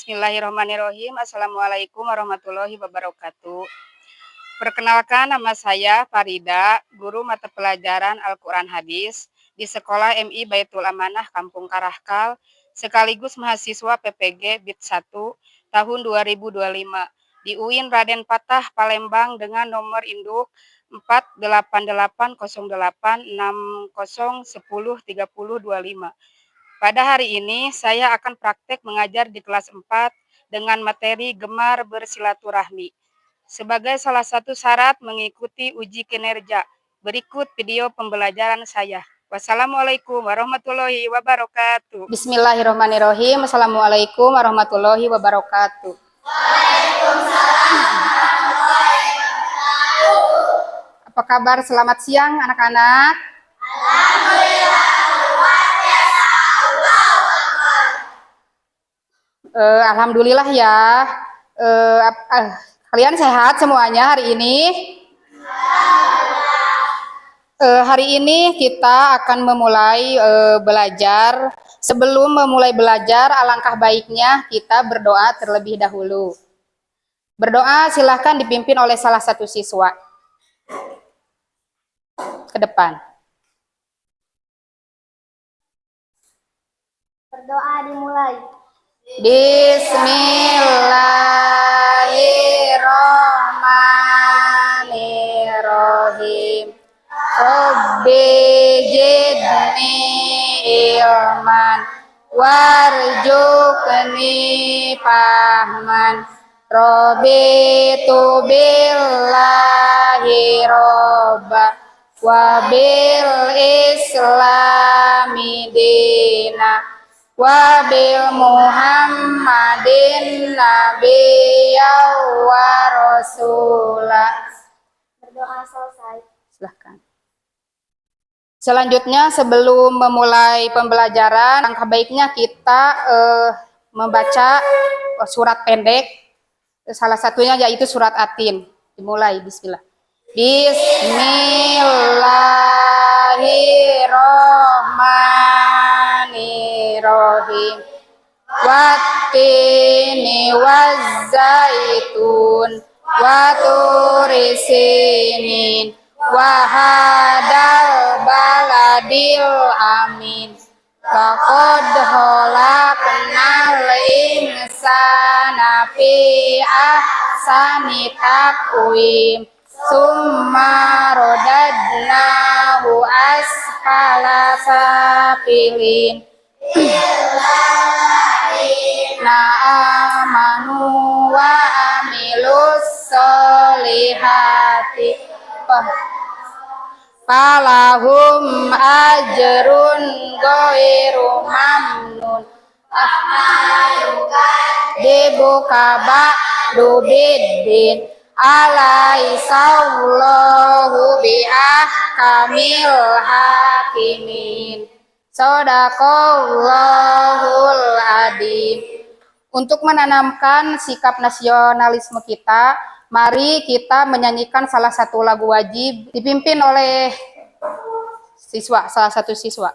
Bismillahirrahmanirrahim. Assalamualaikum warahmatullahi wabarakatuh. Perkenalkan, nama saya Farida, guru mata pelajaran Al-Quran Hadis di Sekolah MI Baitul Amanah Kampung Karahkal, sekaligus mahasiswa PPG BIT 1 tahun 2025 di UIN Raden Patah, Palembang dengan nomor induk 4880860103025. Pada hari ini, saya akan praktek mengajar di kelas 4 dengan materi gemar bersilaturahmi. Sebagai salah satu syarat mengikuti uji kinerja, berikut video pembelajaran saya. Wassalamualaikum warahmatullahi wabarakatuh. Bismillahirrahmanirrahim. Assalamualaikum warahmatullahi wabarakatuh. Apa kabar? Selamat siang anak-anak. Alhamdulillah ya. Kalian sehat semuanya hari ini? Hari ini kita akan memulai belajar. Sebelum memulai belajar, alangkah baiknya kita berdoa terlebih dahulu. Berdoa silahkan dipimpin oleh salah satu siswa. Ke depan. Berdoa dimulai. Bismillahirrahmanirrahim. Rabbi zidni ilman warzuqni fahman. Raditu billahi robba wa bil islami dina wa bil Muhammadin nabiyya wa rasula. Berdoa selesai. Silahkan. Selanjutnya, sebelum memulai pembelajaran, langkah baiknya kita membaca surat pendek. Salah satunya yaitu surat Atin. Dimulai, bismillah. Bismillahirrahmanirrahim. Wattini wazzaitun wa turi sinin wa hadal baladil amin. Laqad khalaqnal insana fi ahsani taqwim summa radadnahu asfala safilin. Amanu wa amilus solihati falahum ajrun ghairu mamnun. Dibuka ba'du biddin alaisallahu biahkamil hakimin. Shadaqallahul adzim. Untuk menanamkan sikap nasionalisme kita, mari kita menyanyikan salah satu lagu wajib dipimpin oleh siswa, salah satu siswa.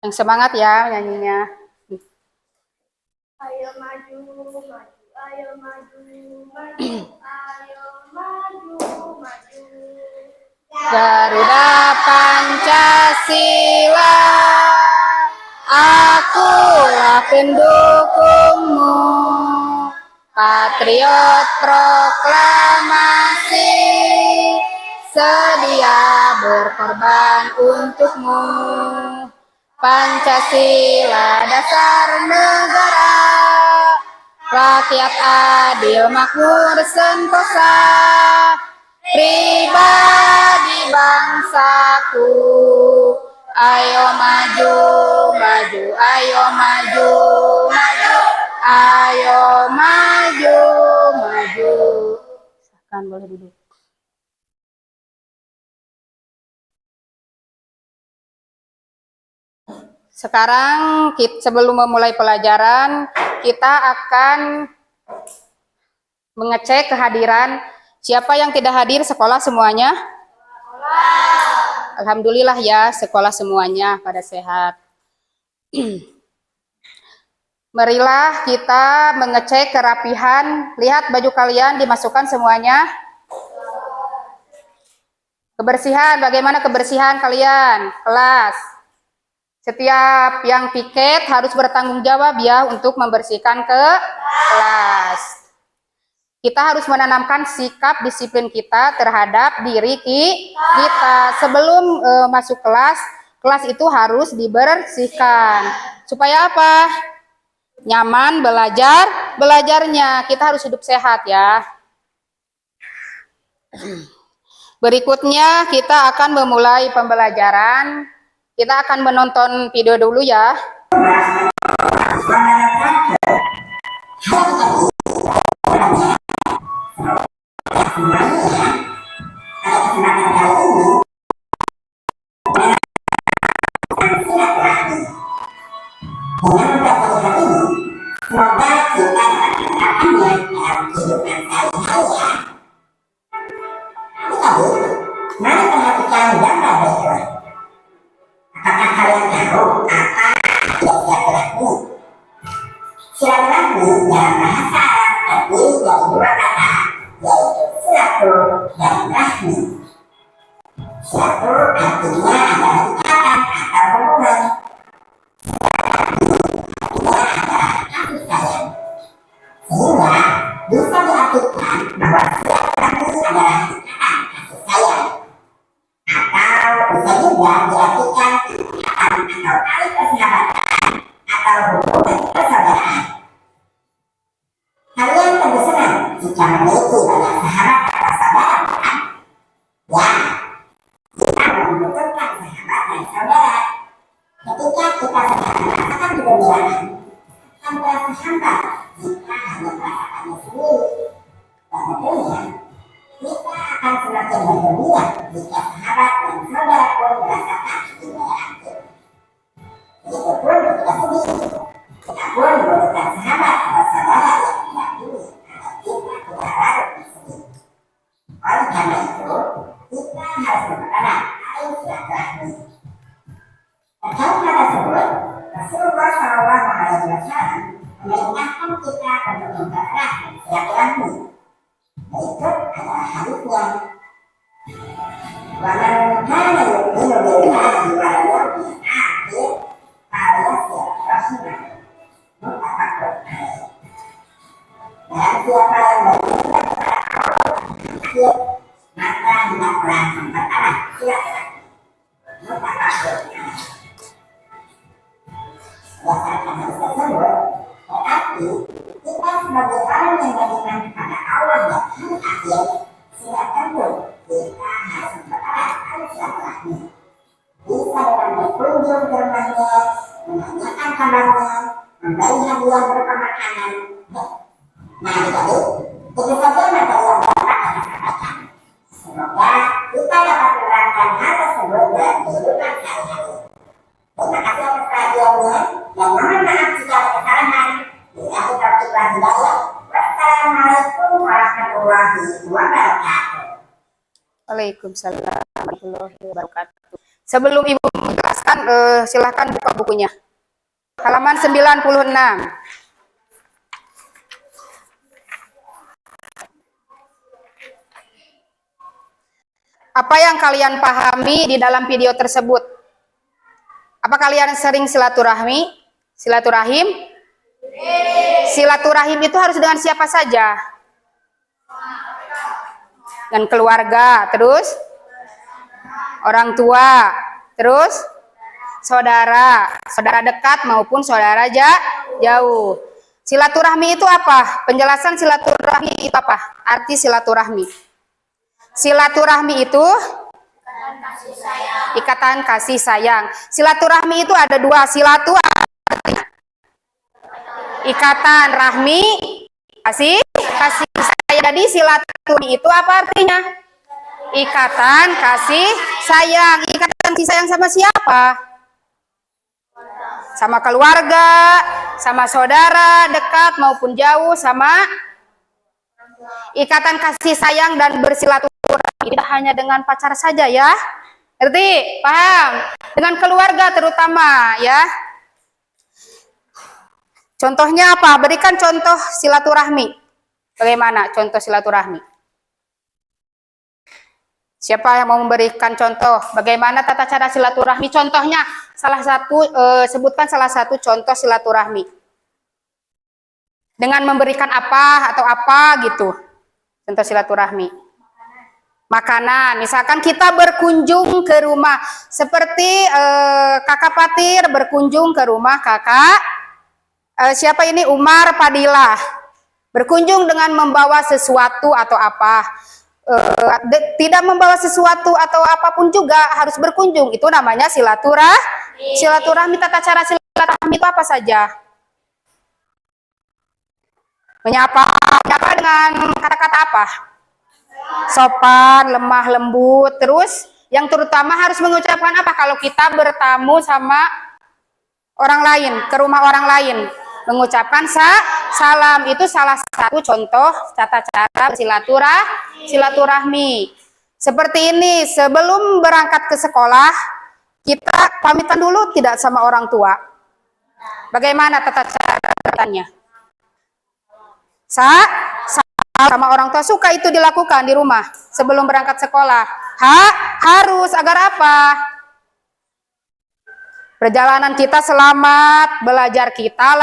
Yang semangat ya nyanyinya. Ayo maju, maju, ayo maju, maju, ayo maju, maju. Garuda Pancasila, akulah pendukungmu. Patriot proklamasi, sedia berkorban untukmu. Pancasila dasar negara, rakyat adil makmur sentosa, pribadi bangsaku. Ayo maju, maju, ayo maju, maju, ayo maju, maju. Silakan boleh duduk. Sekarang sebelum memulai pelajaran, kita akan mengecek kehadiran. Siapa yang tidak hadir sekolah semuanya? Alhamdulillah ya, sekolah semuanya pada sehat. Marilah kita mengecek kerapihan. Lihat baju kalian dimasukkan semuanya. Kebersihan, bagaimana kebersihan kalian? Kelas. Setiap yang piket harus bertanggung jawab ya untuk membersihkan ke kelas. Kita harus menanamkan sikap disiplin kita terhadap diri kita. Sebelum masuk kelas, kelas itu harus dibersihkan. Supaya apa? Nyaman belajarnya. Kita harus hidup sehat ya. Berikutnya kita akan memulai pembelajaran. Kita akan menonton video dulu ya. Mari perhatikan gambar berikut. Apakah kalian tahu apa silaturahmi? Silaturahmi dalam bahasa Arab terdiri dari dua kata, yaitu silatu dan rahmi. Silatu artinya adalah ikatan atau hubungan. Artinya adalah kasih sayang. Sehingga bisa diartikan bahwa silaturahmi adalah ikatan kasih sayang. Atau bisa juga diartikan ikatan atau tali persahabatan atau hubungan persaudaraan. Kalian tentu senang jika memiliki banyak sahabat atau saudara, bukan? Ya, kita membutuhkan sahabat dan saudara. Ketika kita sedang merasakan kegembiraan, akan terasa hambar jika hanya merasakannya sendiri. Tentunya, kita akan semakin bergembira jika sahabat dan saudara pun merasakan kegembiraan kita. Begitupun ketika sedih, kita pun membutuhkan sahabat atau saudara yang mendampingi agar kita tidak larut bersedih. Oleh karena itu, kita harus mempererat tali silaturahmi. Terkait hal tersebut, Rasulullah SAW memerintahkan kita untuk mempererat silaturahmi. Berikut adalah hadisnya. Wa man kana yu'minu billahi wal yawmil akhir falyasir rahimah. Muttafaqun alaih. Dan siapa yang beriman kepada Allah akhir, maka hendaklah mempererat silaturahmi. Muttafaqun alaih. Berdasarkan hadis tersebut, berarti kita sebagai orang yang beriman kepada Allah dan hari akhir, sudah tentu kita harus mempererat tali silaturahmi. Bisa dengan berkunjung ke rumahnya, menanyakan kabarnya, memberi hadiah berupa makanan. Nah, jadi itu saja materi yang dapat kita sampaikan. Semoga kita dapat menerapkan hal tersebut dalam kehidupan sehari-hari. Terima kasih atas perhatiannya dan mohon maaf jika ada kesalahan. Billahi taufiq wal hidayah. Wassalamualaikum warahmatullahi wabarakatuh. Waalaikumsalam warahmatullahi wabarakatuh. Sebelum Ibu menjelaskan, silahkan buka bukunya. Halaman 96. Apa yang kalian pahami di dalam video tersebut? Apa kalian sering silaturahmi? Silaturahim? Silaturahim itu harus dengan siapa saja? Dan keluarga, terus orang tua, terus saudara dekat maupun saudara jauh. Silaturahmi itu apa? Penjelasan silaturahmi itu apa? Arti silaturahmi. Silaturahmi itu ikatan kasih sayang. Silaturahmi itu ada dua. Silatu artinya ikatan, rahmi kasih sayang. Jadi silaturahmi itu apa artinya? Ikatan kasih sayang. Ikatan kasih sayang sama siapa? Sama keluarga, sama saudara dekat maupun jauh, sama ikatan kasih sayang dan bersilaturahmi tidak hanya dengan pacar saja ya. Ngerti? Paham? Dengan keluarga terutama ya. Contohnya apa? Berikan contoh silaturahmi. Bagaimana contoh silaturahmi? Siapa yang mau memberikan contoh? Bagaimana tata cara silaturahmi? Contohnya sebutkan salah satu contoh silaturahmi. Dengan memberikan apa atau apa gitu. Contoh silaturahmi. Makanan. Misalkan kita berkunjung ke rumah. Seperti kakak Patir berkunjung ke rumah kakak. Siapa ini? Umar Padilah. Berkunjung dengan membawa sesuatu atau apa. Tidak membawa sesuatu atau apapun juga harus berkunjung, itu namanya silaturahmi. Tata cara silaturahmi itu apa saja? Menyapa dengan kata-kata apa? Sopan, lemah lembut. Terus yang terutama harus mengucapkan apa kalau kita bertamu sama orang lain, ke rumah orang lain? Mengucapkan salam. Itu salah satu contoh tata cara silaturahmi. Seperti ini, sebelum berangkat ke sekolah, kita pamitan dulu tidak sama orang tua. Bagaimana tata caranya? Sama orang tua, suka itu dilakukan di rumah sebelum berangkat sekolah. Harus, agar apa? Perjalanan kita selamat, belajar kita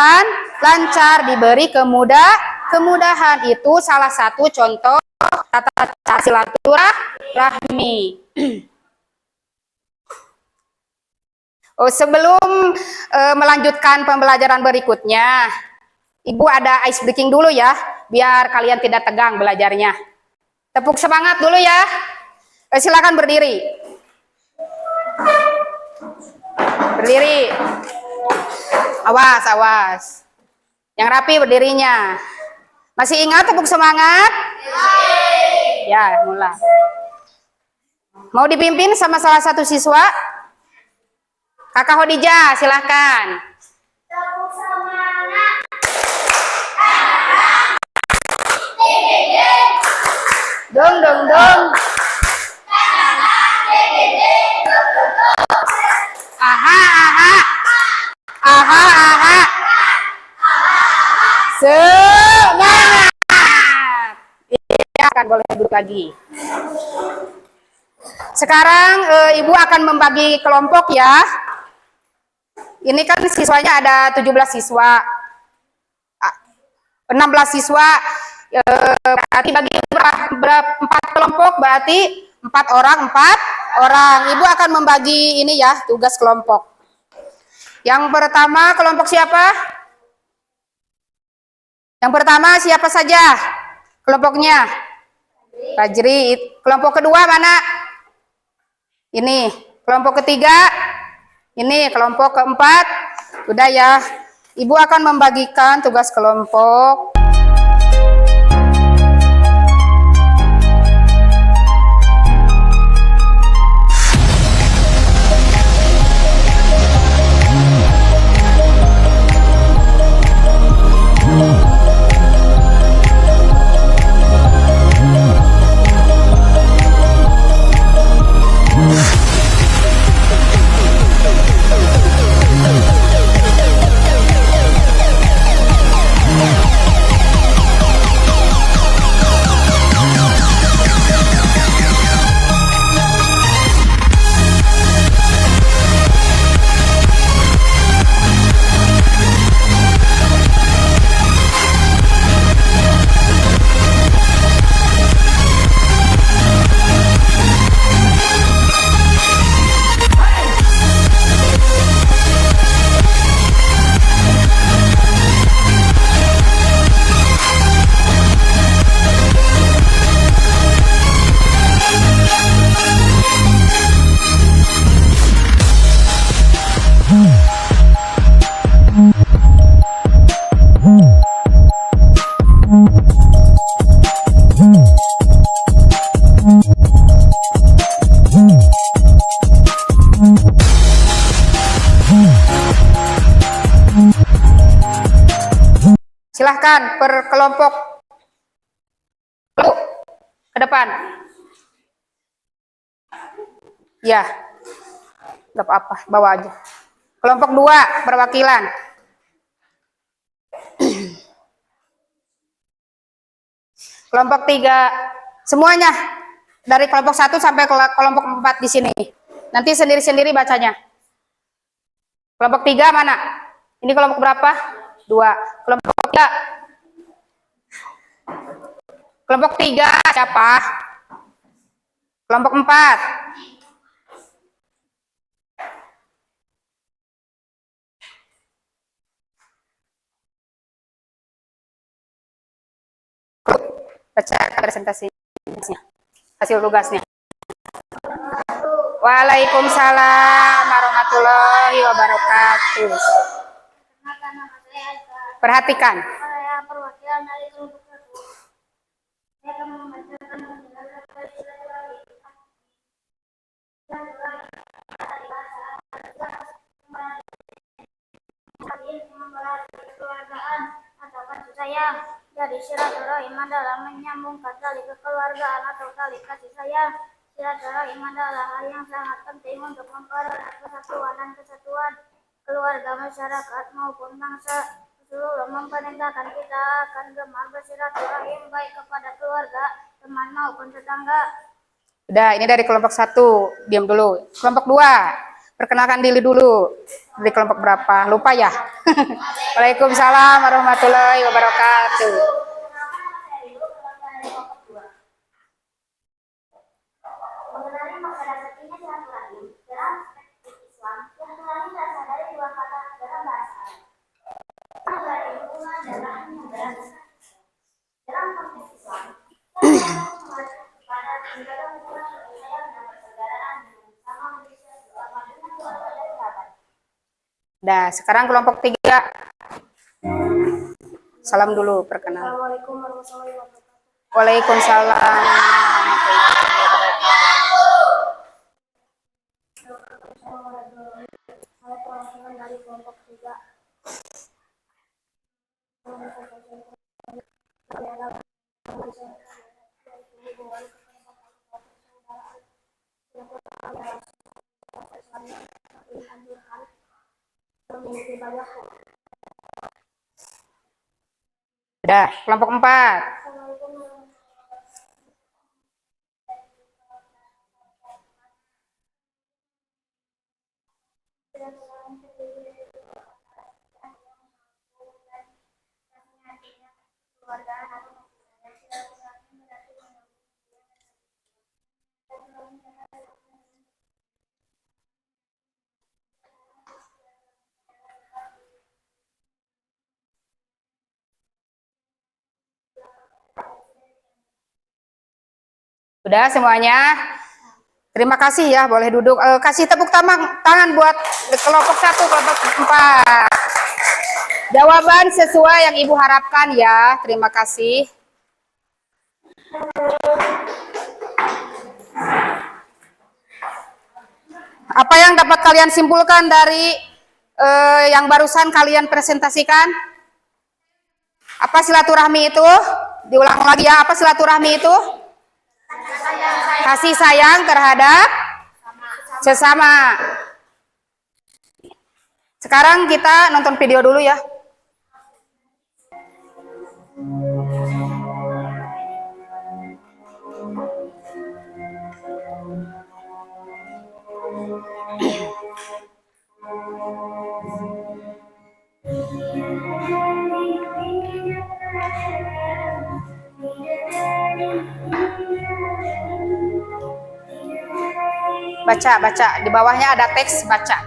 lancar, diberi kemudahan. Itu salah satu contoh tata cara silaturahmi. Sebelum melanjutkan pembelajaran berikutnya, Ibu ada ice breaking dulu ya, biar kalian tidak tegang belajarnya. Tepuk semangat dulu ya. Silakan berdiri. Berdiri. Awas. Yang rapi berdirinya. Masih ingat tepuk semangat? Ya, mulai. Mau dipimpin sama salah satu siswa? Kakak Hodijah, silahkan. Tepuk semangat. Dong. Aha. Semangat. Ya, akan boleh duduk lagi. Sekarang Ibu akan membagi kelompok ya. Ini kan siswanya ada 17 siswa. 16 siswa, berarti bagi berapa 4 kelompok, berarti 4 orang. Ibu akan membagi ini ya, tugas kelompok. Yang pertama kelompok siapa? Yang pertama siapa saja kelompoknya? Fajri. Kelompok kedua mana? Ini. Kelompok ketiga? Ini. Kelompok keempat? Udah ya. Ibu akan membagikan tugas kelompok. Silahkan per kelompok ke depan. Ya. Gak apa-apa, bawa aja. Kelompok 2, perwakilan. Kelompok 3, semuanya. Dari kelompok 1 sampai kelompok 4 di sini. Nanti sendiri-sendiri bacanya. Kelompok 3 mana? Ini kelompok berapa? 2. Kelompok 3. Kelompok 3 siapa? Kelompok 4. Baca presentasinya, hasil tugasnya. Waalaikumsalam warahmatullahi wabarakatuh. Perhatikan. Saya perwakilan dari kelompok 1. Saya akan membacakan penjelasan dari silaturahmi. Membahas kekeluargaan atau kasih sayang. Jadi silaturahim adalah menyambungkan tali kekeluargaan atau tali kasih sayang. Silaturahim adalah hal yang sangat penting untuk mempererat persatuan dan kesatuan keluarga, masyarakat maupun bangsa. Rasulullah memerintahkan kita akan gemar bersilaturahim baik kepada keluarga, teman maupun tetangga. Udah, ini dari kelompok 1. Diam dulu. Kelompok 2, perkenalkan diri dulu. Dari kelompok berapa? Lupa ya? Waalaikumsalam warahmatullahi wabarakatuh. Mengenai masalah pentingnya silaturahim dalam perspektif Islam, silaturahim berasal dari dua kata dalam bahasa Arab. Berarti hubungan darah dan dalam konteks Islam, silaturahim mengacu kepada menjaga hubungan kasih sayang dan persaudaraan dengan sama manusia selama dengan keluarga dan sahabat. Nah, sekarang kelompok 3. Salam dulu, perkenalan. Assalamualaikum warahmatullahi wabarakatuh. Waalaikumsalam warahmatullahi wabarakatuh. Saya perwakilan dari kelompok 3. Udah, kelompok 4. Udah semuanya? Terima kasih ya, boleh duduk. Kasih tepuk tangan buat kelompok 1, kelompok 4. Jawaban sesuai yang Ibu harapkan ya. Terima kasih. Apa yang dapat kalian simpulkan dari yang barusan kalian presentasikan? Apa silaturahmi itu? Diulang lagi ya, apa silaturahmi itu? Kasih sayang terhadap sesama. Sekarang kita nonton video dulu ya. Baca, di bawahnya ada teks, baca.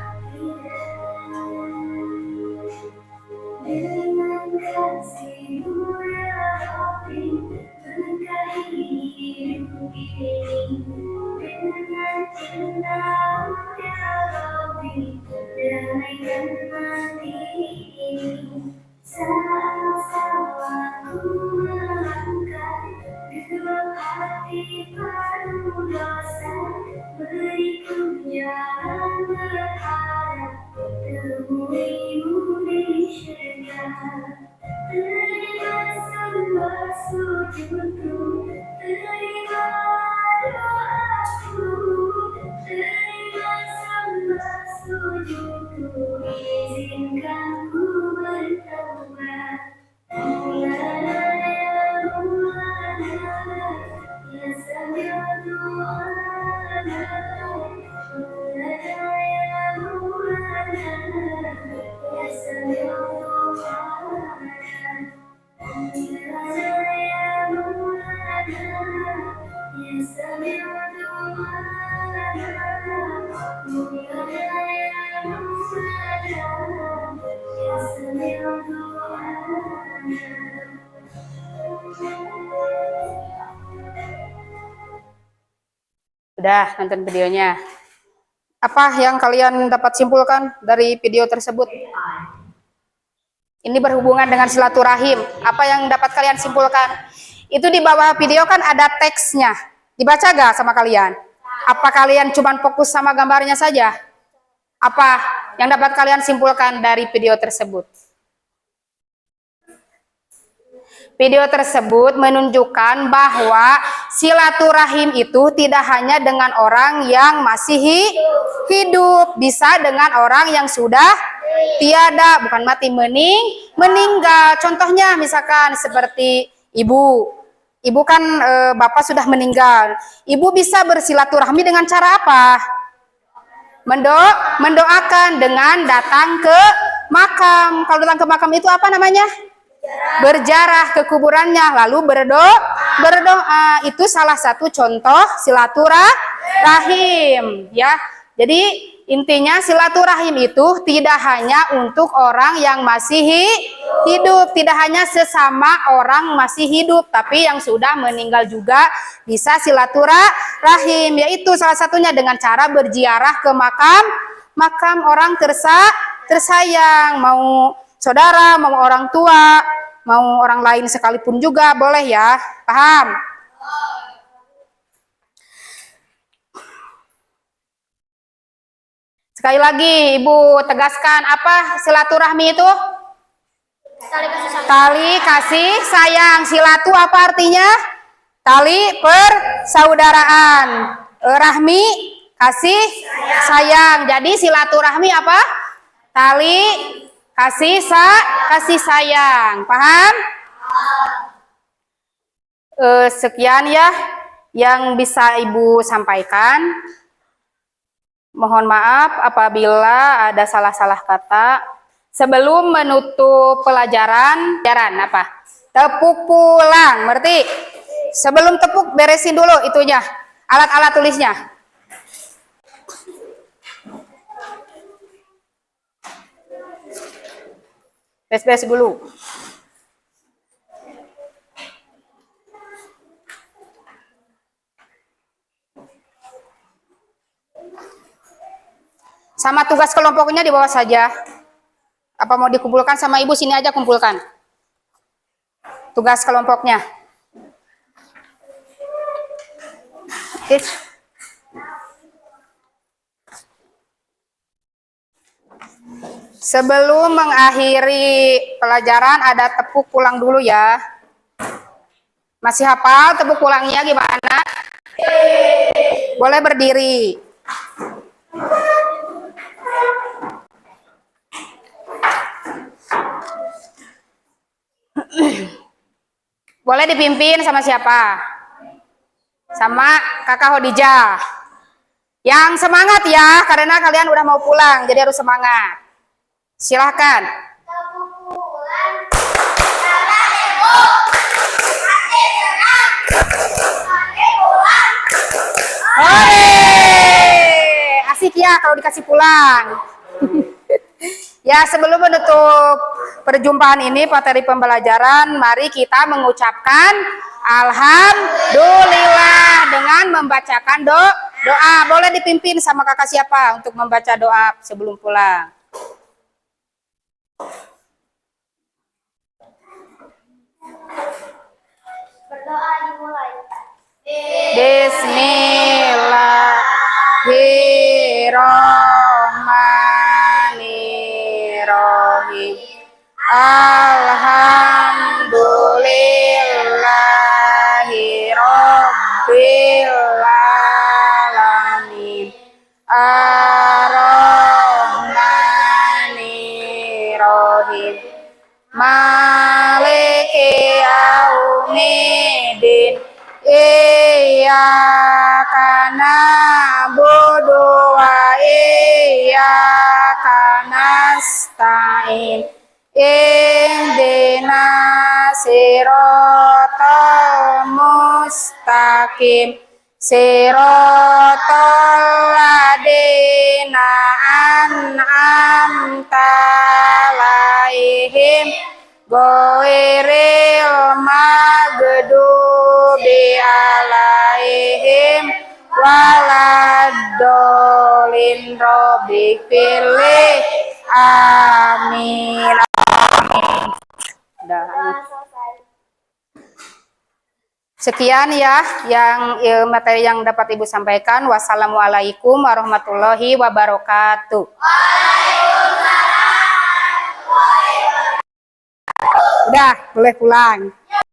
Udah nonton videonya. Apa yang kalian dapat simpulkan dari video tersebut? Ini berhubungan dengan silaturahim. Apa yang dapat kalian simpulkan? Itu di bawah video kan ada teksnya. Dibaca gak sama kalian? Apa kalian cuma fokus sama gambarnya saja? Apa yang dapat kalian simpulkan dari video tersebut? Video tersebut menunjukkan bahwa silaturahim itu tidak hanya dengan orang yang masih hidup, bisa dengan orang yang sudah tiada, bukan mati, meninggal. Contohnya misalkan seperti ibu. Ibu kan bapak sudah meninggal. Ibu bisa bersilaturahmi dengan cara apa? Mendoakan dengan datang ke makam. Kalau datang ke makam itu apa namanya? Berjarah ke kuburannya, lalu berdoa. Itu salah satu contoh silaturahim, ya. Jadi intinya silaturahim itu tidak hanya untuk orang yang masih hidup, tidak hanya sesama orang masih hidup, tapi yang sudah meninggal juga bisa silaturahim, yaitu salah satunya dengan cara berziarah ke makam orang tersayang, mau saudara, mau orang tua, mau orang lain sekalipun juga boleh ya, paham? Sekali lagi Ibu tegaskan, apa silaturahmi itu? Tali kasih sayang. Silatu apa artinya? Tali persaudaraan. Rahmi kasih sayang. Jadi silaturahmi apa? Tali kasih sayang. Paham? Sekian ya yang bisa Ibu sampaikan. Mohon maaf apabila ada salah-salah kata. Sebelum menutup pelajaran apa? Tepuk pulang, berarti sebelum tepuk beresin dulu itunya, alat-alat tulisnya. Beres-beres dulu. Sama tugas kelompoknya di bawah saja. Apa mau dikumpulkan sama Ibu, sini aja kumpulkan. Tugas kelompoknya. Sebelum mengakhiri pelajaran ada tepuk pulang dulu ya. Masih hafal tepuk pulangnya gimana? Boleh berdiri. Boleh dipimpin sama siapa? Sama Kakak Hodijah. Yang semangat ya, karena kalian udah mau pulang, jadi harus semangat. Silahkan. Asik ya kalau dikasih pulang. Ya, sebelum menutup perjumpaan ini, materi pembelajaran, mari kita mengucapkan alhamdulillah dengan membacakan doa. Boleh dipimpin sama kakak siapa untuk membaca doa sebelum pulang? Berdoa dimulai. Bismillahirrahmanirrahim. Alhamdulillahirabbil alamin. Ar-Rahmanirrahim. Maliki yaumiddin. Iyyaka na'budu wa iyyaka nasta'in. Ihdinas siratal mustaqim. mustaqim siratal ladzina an'amta 'alaihim ghairil maghdubi 'alaihim waladdallin. Robbi pilih amin. Udah. Selesai. Sekian ya yang materi yang dapat Ibu sampaikan. Wassalamualaikum warahmatullahi wabarakatuh. Udah, boleh pulang.